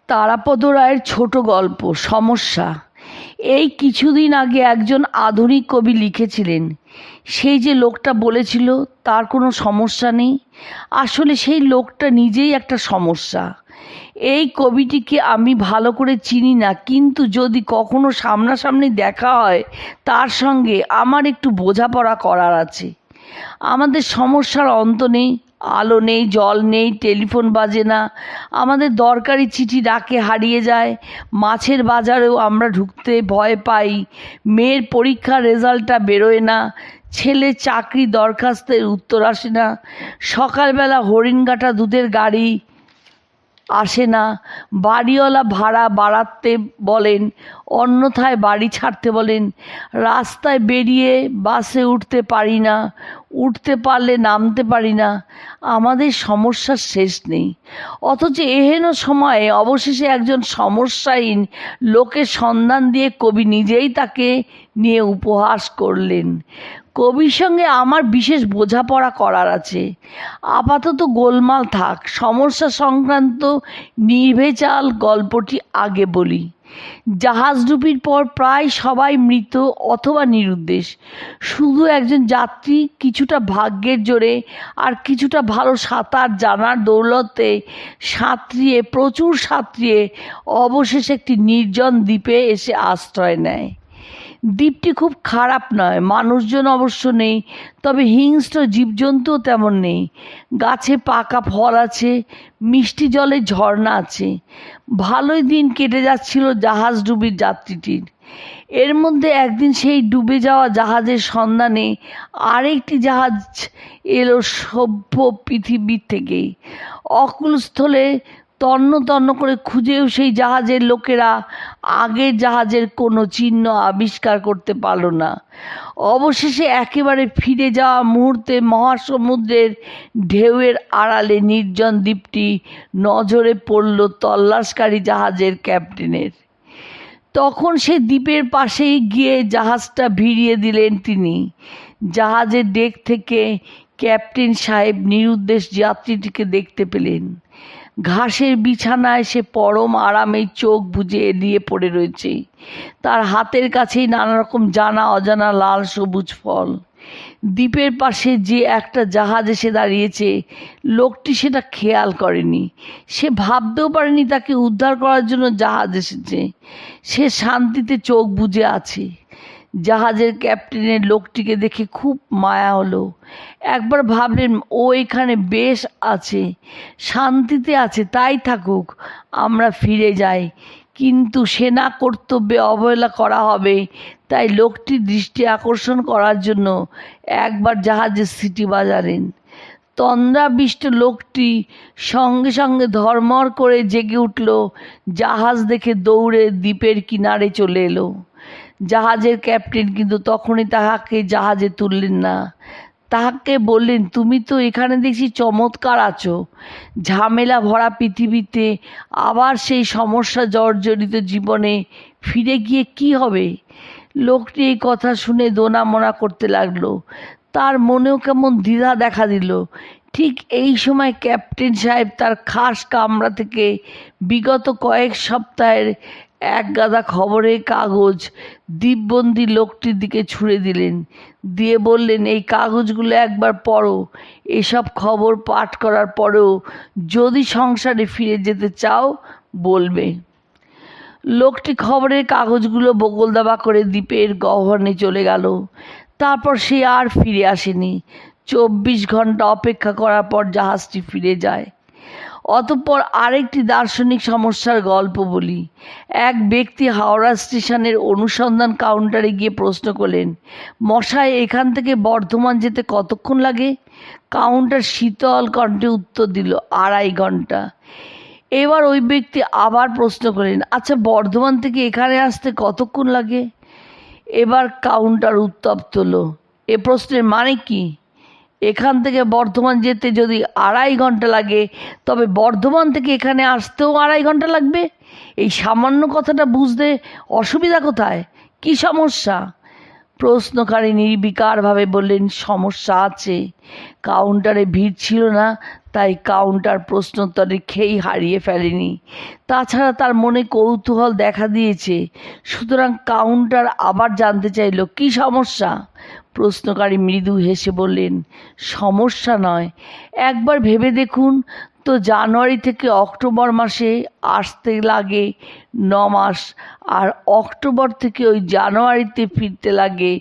তারাপদ রায়ের ছোট গল্প সমস্যা। এই কিছুদিন আগে একজন আধুনিক কবি লিখেছিলেন, সেই যে লোকটা বলেছিল তার কোনো সমস্যা নেই, আসলে সেই লোকটা নিজেই একটা সমস্যা। এই কবিটিকে আমি ভালো করে চিনি না, কিন্তু যদি কখনো সামনাসামনি দেখা হয় তার সঙ্গে আমার একটু বোঝাপড়া করার আছে। আমাদের সমস্যার অন্ত নেই, আলো নেই, জল নেই, টেলিফোন বাজে না, আমাদের দরকারি চিঠি ডাকে হারিয়ে যায়, মাছের বাজারেও আমরা ঢুকতে ভয় পাই, মেয়ের পরীক্ষার রেজাল্টটা বেরোয় না, ছেলে চাকরি দরখাস্তের উত্তর আসে না, সকালবেলা হরিণঘাটা দুধের গাড়ি আসে না, বাড়িওয়ালা ভাড়া বাড়াতে বলেন, অন্যথায় বাড়ি ছাড়তে বলেন, রাস্তায় বেরিয়ে বাসে উঠতে পারি না, উঠতে পারলে নামতে পারি না। আমাদের সমস্যার শেষ নেই, অথচ এহেন সময়ে অবশেষে একজন সমস্যাহীন লোকের সন্ধান দিয়ে কবি নিজেই তাকে নিয়ে উপহাস করলেন। কবির সঙ্গে আমার বিশেষ বোঝাপড়া করার আছে। আপাতত গোলমাল থাক, সমস্যা সংক্রান্ত নির্ভেজাল গল্পটি আগে বলি। জাহাজডুবির পর প্রায় সবাই মৃত অথবা নিরুদ্দেশ। শুধু একজন যাত্রী কিছুটা ভাগ্যের জোরে আর কিছুটা ভালো সাঁতার জানার দৌলতে প্রচুর সাঁতরিয়ে অবশেষে একটি নির্জন দ্বীপে এসে আশ্রয় নেয়। দ্বীপটি খুব খারাপ নয়, মানুষজন অবশ্য নেই, তবে হিংস্র জীবজন্তুও তেমন নেই। গাছে পাকা ফল আছে, মিষ্টি জলে ঝর্ণা আছে। ভালোই দিন কেটে যাচ্ছিল জাহাজডুবির যাত্রীটির। এর মধ্যে একদিন সেই ডুবে যাওয়া জাহাজের সন্ধানে আরেকটি জাহাজ এলো সভ্য পৃথিবীর থেকেই। অকুলস্থলে তন্ন তন্ন করে খুঁজেও সেই জাহাজের লোকেরা আগের জাহাজের কোনো চিহ্ন আবিষ্কার করতে পারল না। অবশেষে একেবারে ফিরে যাওয়া মুহূর্তে মহাসমুদ্রের ঢেউয়ের আড়ালে নির্জন দ্বীপটি নজরে পড়ল তল্লাশকারী জাহাজের ক্যাপ্টেনের। তখন সে দ্বীপের পাশেই গিয়ে জাহাজটা ভিড়িয়ে দিলেন তিনি। জাহাজের ডেক থেকে ক্যাপ্টেন সাহেব নিরুদ্দেশ যাত্রীটিকে দেখতে পেলেন। ঘাসের বিছানায় সে পরম আরামে চোখ বুজে এলিয়ে পড়ে রয়েছে। তার হাতের কাছেই নানা রকম জানা অজানা লাল সবুজ ফল। দ্বীপের পাশে যে একটা জাহাজ এসে দাঁড়িয়েছে, লোকটি সেটা খেয়াল করেনি। সে ভাবতেও পারেনি তাকে উদ্ধার করার জন্য জাহাজ এসেছে। সে শান্তিতে চোখ বুজে আছে। জাহাজের ক্যাপ্টেনের লোকটিকে দেখে খুব মায়া হলো। একবার ভাবলেন ও এখানে বেশ আছে, শান্তিতে আছে, তাই থাকুক, আমরা ফিরে যাই। কিন্তু সেনা কর্তব্যে অবহেলা করা হবে, তাই লোকটির দৃষ্টি আকর্ষণ করার জন্য একবার জাহাজের সিটি বাজালেন। তন্দ্রাবিষ্ট লোকটি সঙ্গে সঙ্গে ধর্মর করে জেগে উঠল, জাহাজ দেখে দৌড়ে দ্বীপের কিনারে চলে এলো। জাহাজের ক্যাপ্টেন কিন্তু তখনই তাহাকে জাহাজে তুললেন না। তাহাকে বললেন, তুমি তো এখানে দেখছি চমৎকার আছো, ঝামেলা ভরা পৃথিবীতে আবার সেই সমস্যা জর্জরিত জীবনে ফিরে গিয়ে কি হবে? লোকটি এই কথা শুনে দোনামোনা করতে লাগলো। তার মনেও কেমন দ্বিধা দেখা দিল। ঠিক এই সময় ক্যাপ্টেন সাহেব তার খাস কামরা থেকে বিগত কয়েক সপ্তাহের এক গাদা খবরের কাগজ দ্বীপবন্দী লোকটির দিকে ছুঁড়ে দিলেন। দিয়ে বললেন, এই কাগজগুলো একবার পড়ো। এসব খবর পাঠ করার পরেও যদি সংসারে ফিরে যেতে চাও বলবে। লোকটি খবরের কাগজগুলো বগলদাবা করে দ্বীপের গহ্বরে চলে গেল। তারপর সে আর ফিরে আসেনি। 24 ঘন্টা অপেক্ষা করার পর জাহাজটি ফিরে যায়। অতঃপর আরেকটি দার্শনিক সমস্যার গল্প বলি। এক ব্যক্তি হাওড়া স্টেশনের অনুসন্ধান কাউন্টারে গিয়ে প্রশ্ন করলেন, মশাই, এখান থেকে বর্ধমান যেতে কতক্ষণ লাগে? কাউন্টার শীতল কণ্ঠে উত্তর দিল, 2.5 ঘন্টা। এবার ওই ব্যক্তি আবার প্রশ্ন করলেন, আচ্ছা, বর্ধমান থেকে এখানে আসতে কতক্ষণ লাগে? এবার কাউন্টার উত্তপ্ত হলো। এ প্রশ্নের মানে কি? এখান থেকে বর্ধমান যেতে যদি 2.5 ঘন্টা লাগে, তবে বর্ধমান থেকে এখানে আসতেও 2.5 ঘন্টা লাগবে? এই সামান্য কথাটা বুঝতে অসুবিধা কোথায়? কি সমস্যা? প্রশ্নকারী নির্বিকারভাবে বললেন, সমস্যা আছে। কাউন্টারে ভিড় ছিল না, তাই কাউন্টার প্রশ্নোত্তরে খেই হারিয়ে ফেলেনি। তাছাড়া তার মনে কৌতূহল দেখা দিয়েছে, সুতরাং কাউন্টার আবার জানতে চাইল, কী সমস্যা? প্রশ্নকারী মৃদু হেসে বললেন, সমস্যা নয়, একবার ভেবে দেখুন তো, জানুয়ারি থেকে অক্টোবর মাসে আসতে লাগে 9 মাস, আর অক্টোবর থেকে ওই জানুয়ারিতে ফিরতে লাগে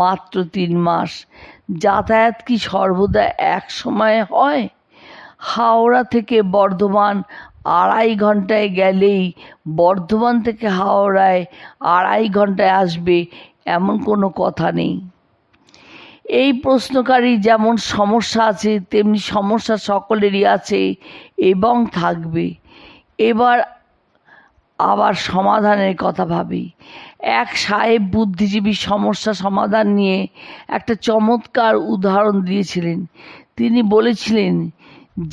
মাত্র 3 মাস। যাতায়াত কি সর্বদা এক সময়ে হয়? হাওড়া থেকে বর্ধমান 2.5 ঘন্টায় গেলেই বর্ধমান থেকে হাওড়ায় 2.5 ঘন্টায় আসবে, এমন কোনো কথা নেই। এই প্রশ্নকারী যেমন সমস্যা আছে, তেমনি সমস্যা সকলেরই আছে এবং থাকবে। এবার আবার সমাধানের কথা ভাবি। এক সাহেব বুদ্ধিজীবী সমস্যা সমাধান নিয়ে একটা চমৎকার উদাহরণ দিয়েছিলেন। তিনি বলেছিলেন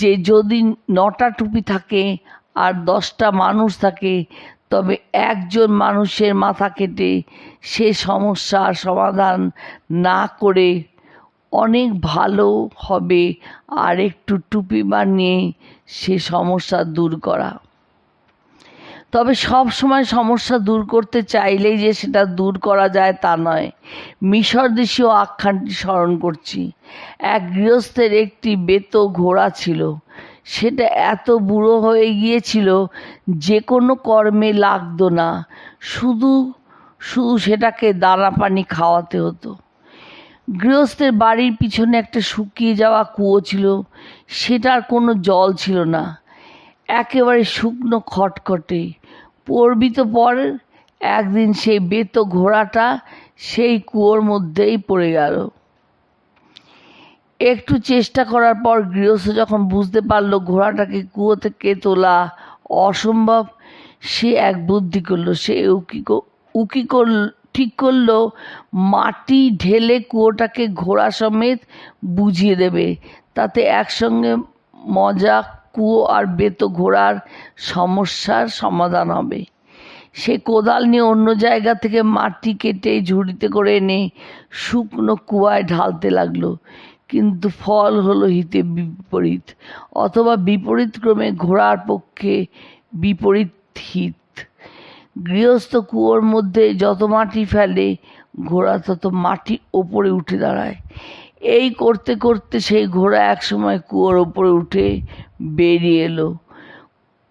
যে যদি 9টা টুপি থাকে আর 10টা মানুষ থাকে, তবে একজন মানুষের মাথা কেটে সে সমস্যার সমাধান না করে অনেক ভালো হবে আর একটু টুপি বানিয়ে সে সমস্যা দূর করা। তবে সব সময় সমস্যা দূর করতে চাইলেই যে সেটা দূর করা যায় তা নয়। মিশর দেশীয় আখ্যানটি স্মরণ করছি। এক গৃহস্থের একটি বেত ঘোড়া ছিল। সেটা এত বুড়ো হয়ে গিয়েছিল যে কোনো কর্মে লাগতো না, শুধু শুধু সেটাকে দানা পানি খাওয়াতে হতো। গৃহস্থের বাড়ির পিছনে একটা শুকিয়ে যাওয়া কুয়ো ছিল, সেটার কোনো জল ছিল না, একেবারে শুকনো খটখটে। পড়বি তো পর, একদিন সেই বেত ঘোড়াটা সেই কুয়োর মধ্যেই পড়ে গেল। একটু চেষ্টা করার পর গৃহস্থ যখন বুঝতে পারল ঘোড়াটাকে কুয়ো থেকে তোলা অসম্ভব, সে এক বুদ্ধি করলো। সে ঠিক করলো মাটি ঢেলে কুয়োটাকে ঘোড়া সমেত বুঝিয়ে দেবে, তাতে একসঙ্গে মজা কুয়ো আর বেত ঘোড়ার সমস্যার সমাধান হবে। সে কোদাল নিয়ে অন্য জায়গা থেকে মাটি কেটে ঝুড়িতে করে এনে শুকনো কুয়ায় ঢালতে লাগলো, কিন্তু ফল হলো হিতে বিপরীত, অথবা বিপরীত ক্রমে ঘোড়ার পক্ষে বিপরীত হিত। গৃহস্থ কুয়োর মধ্যে যত মাটি ফেলে, ঘোড়া তত মাটি ওপরে উঠে দাঁড়ায়। এই করতে করতে সেই ঘোড়া একসময় কুয়োর ওপরে উঠে বেরিয়ে এলো।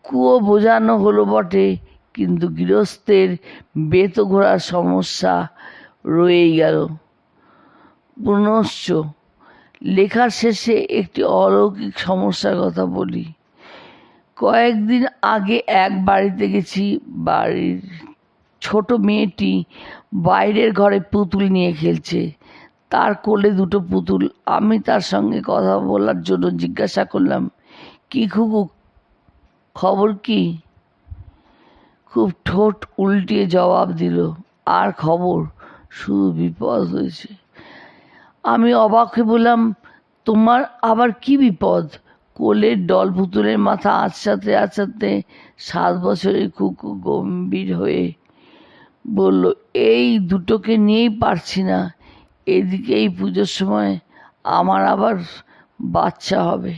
কুয়ো বোঝানো হলো বটে, কিন্তু গৃহস্থের বেত ঘোড়ার সমস্যা রয়েই গেল। পুনশ্চ লেখার শেষে একটি অলৌকিক সমস্যার কথা বলি। কয়েকদিন আগে এক বাড়িতে গেছি। বাড়ির ছোট মেয়েটি বাইরের ঘরে পুতুল নিয়ে খেলছে, তার কোলে 2টো পুতুল। আমি তার সঙ্গে কথা বলার জন্য জিজ্ঞাসা করলাম, কি খুকু, খবর কি? খুব ঠোঁট উল্টিয়ে জবাব দিল, আর খবর, শুধু বিপদ হয়েছে। আমি অবাক হয়ে বললাম, তোমার আবার কি বিপদ? কোলের ডল পুতুলের মাথা আছড়াতে আছড়াতে 7 বছরের খুকু গম্ভীর হয়ে বলল, এই দুটোকে নিয়েই পারছি না। এদিকে এই পুজোর সময় আমার আবার বাচ্চা হবে।